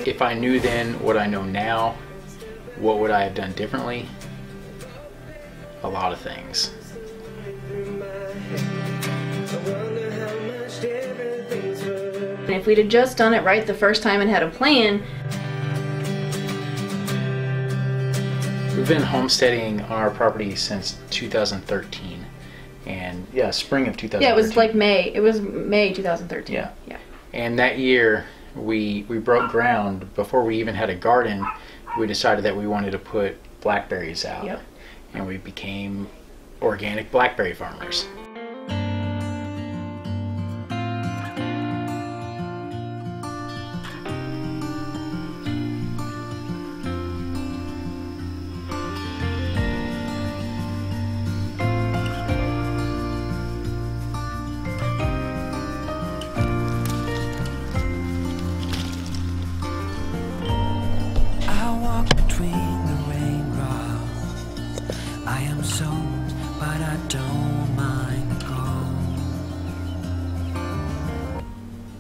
If I knew then what I know now, what would I have done differently? A lot of things. And if we'd have just done it right the first time and had a plan. We've been homesteading on our property since 2013. And yeah, spring of 2013. Yeah, it was like May. It was May 2013. Yeah. Yeah. And that year we broke ground. Before we even had a garden, we decided that we wanted to put blackberries out. Yep. And we became organic blackberry farmers.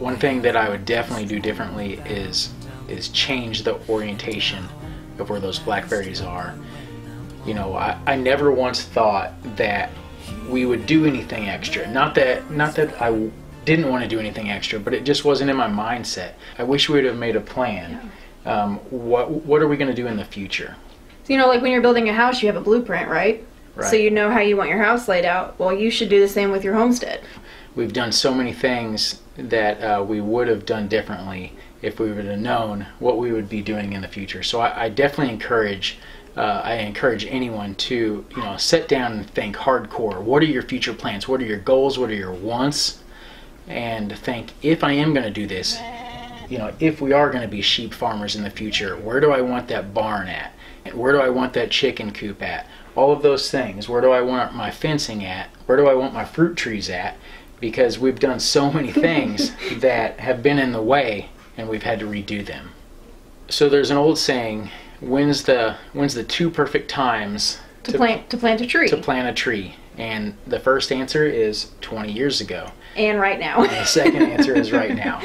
One thing that I would definitely do differently is change the orientation of where those blackberries are. You know, I never once thought that we would do anything extra. Not that I didn't want to do anything extra, but it just wasn't in my mindset. I wish we would have made a plan. Yeah. What are we going to do in the future? So, you know, like when you're building a house, you have a blueprint, right? Right. So you know how you want your house laid out. Well, you should do the same with your homestead. We've done so many things that we would have done differently if we would have known what we would be doing in the future. So I definitely encourage anyone to, you know, sit down and think hardcore. What are your future plans? What are your goals? What are your wants? And think, if I am going to do this, you know, if we are going to be sheep farmers in the future, where do I want that barn at? And where do I want that chicken coop at? All of those things. Where do I want my fencing at? Where do I want my fruit trees at? Because we've done so many things that have been in the way and we've had to redo them. So there's an old saying, when's the two perfect times to plant a tree? To plant a tree. And the first answer is 20 years ago. And right now. And the second answer is right now.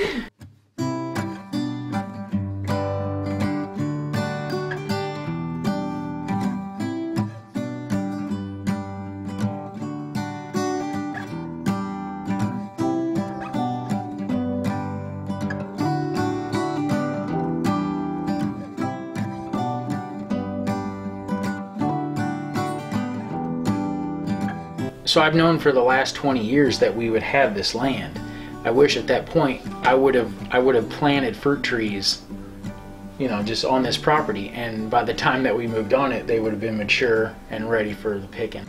So I've known for the last 20 years that we would have this land. I wish at that point I would have planted fruit trees, you know, just on this property, and by the time that we moved on it, they would have been mature and ready for the picking.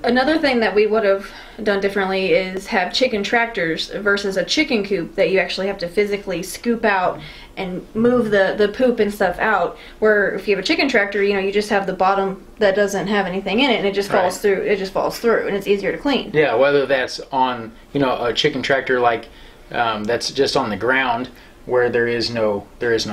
Another thing that we would have done differently is have chicken tractors versus a chicken coop that you actually have to physically scoop out and move the poop and stuff out. Where if you have a chicken tractor, you know, you just have the bottom that doesn't have anything in it, and it just falls through. It just falls through, and it's easier to clean. Yeah, whether that's on, you know, a chicken tractor like that's just on the ground where there is no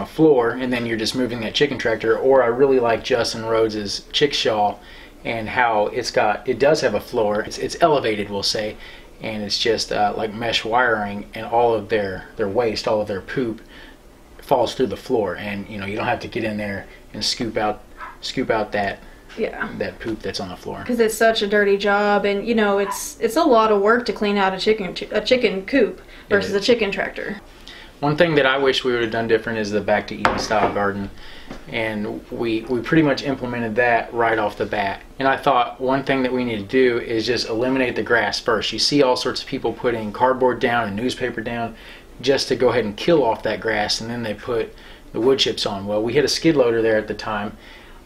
floor, and then you're just moving that chicken tractor. Or I really like Justin Rhodes's chickshaw, and how it does have a floor. It's elevated, we'll say, and it's just like mesh wiring, and all of their waste, all of their poop falls through the floor, and you know, you don't have to get in there and scoop out that poop that's on the floor. Because it's such a dirty job, and you know, it's a lot of work to clean out a chicken coop versus a chicken tractor. One thing that I wish we would have done different is the back to Eden style garden, and we pretty much implemented that right off the bat. And I thought one thing that we need to do is just eliminate the grass first. You see all sorts of people putting cardboard down and newspaper down just to go ahead and kill off that grass, and then they put the wood chips on. Well, we had a skid loader there at the time,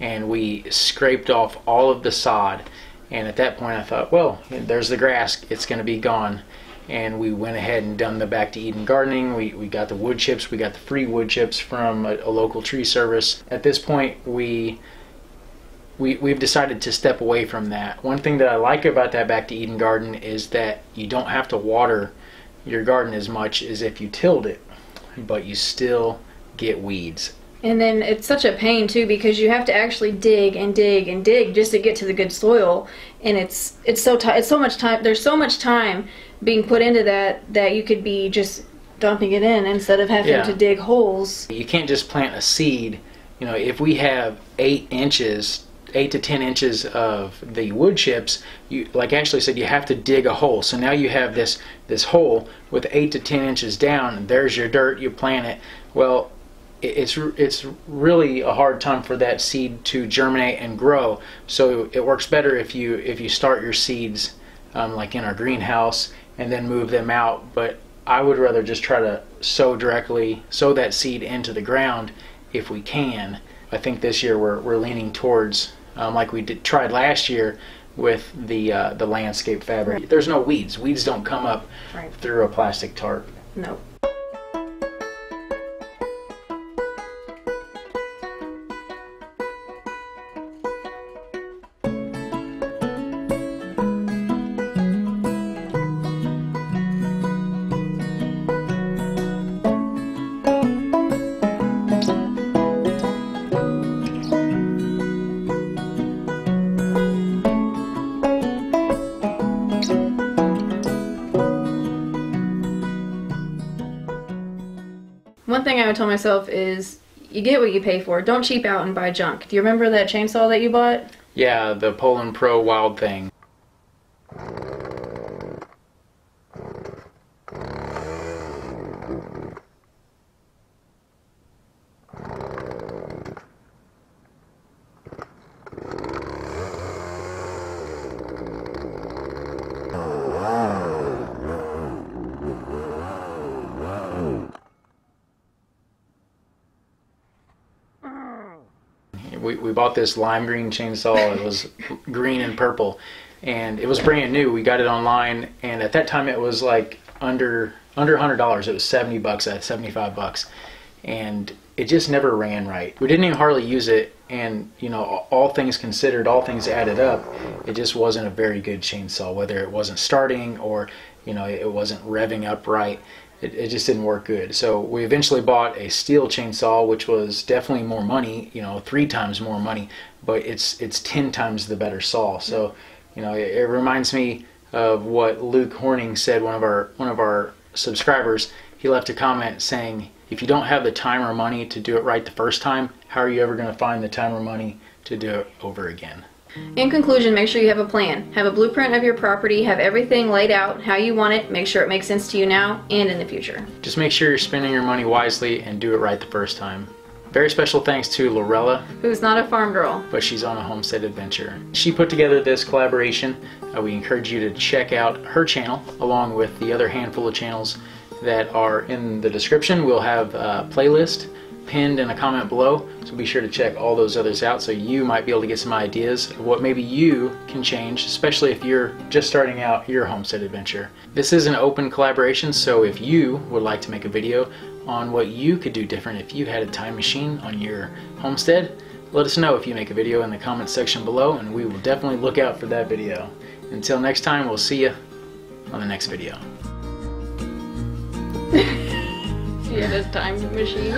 and we scraped off all of the sod, and at that point I thought, well, there's the grass, it's going to be gone. And we went ahead and done the back to Eden gardening. We got the wood chips. We got the free wood chips from a local tree service. At this point, we've decided to step away from that. One thing that I like about that back to Eden garden is that you don't have to water your garden as much as if you tilled it, but you still get weeds. And then it's such a pain too, because you have to actually dig and dig and dig just to get to the good soil, and it's so much time. There's so much time being put into that you could be just dumping it in instead of having to dig holes. You can't just plant a seed. You know, if we have 8 to 10 inches of the wood chips, you, like Ashley said, you have to dig a hole. So now you have this hole with 8 to 10 inches down, and there's your dirt, you plant it. Well, it's really a hard time for that seed to germinate and grow. So it works better if you start your seeds like in our greenhouse and then move them out. But I would rather just try to sow that seed into the ground if we can. I think this year we're leaning towards like we tried last year with the landscape fabric. Right. There's no weeds. Weeds don't come up through a plastic tarp. No. One thing I would tell myself is you get what you pay for. Don't cheap out and buy junk. Do you remember that chainsaw that you bought? Yeah, the Poland Pro Wild Thing. We bought this lime green chainsaw. It was green and purple, and it was brand new. We got it online, and at that time it was like under $100. It was $70 at $75, and it just never ran right. We didn't even hardly use it, and you know, all things considered, all things added up, it just wasn't a very good chainsaw. Whether it wasn't starting or you know it wasn't revving up right. It just didn't work good. So we eventually bought a steel chainsaw, which was definitely more money, you know, 3 times more money, but it's 10 times the better saw. So, you know, it reminds me of what Luke Horning said, one of our subscribers. He left a comment saying, if you don't have the time or money to do it right the first time, how are you ever going to find the time or money to do it over again? In conclusion, make sure you have a plan. Have a blueprint of your property, have everything laid out how you want it, make sure it makes sense to you now and in the future. Just make sure you're spending your money wisely and do it right the first time. Very special thanks to Lorella, who's not a farm girl, but she's on a homestead adventure. She put together this collaboration. We encourage you to check out her channel along with the other handful of channels that are in the description. We'll have a playlist pinned in a comment below, so be sure to check all those others out so you might be able to get some ideas of what maybe you can change, especially if you're just starting out your homestead adventure. This is an open collaboration, so if you would like to make a video on what you could do different if you had a time machine on your homestead, let us know if you make a video in the comment section below, and we will definitely look out for that video. Until next time, we'll see you on the next video. She had a time machine.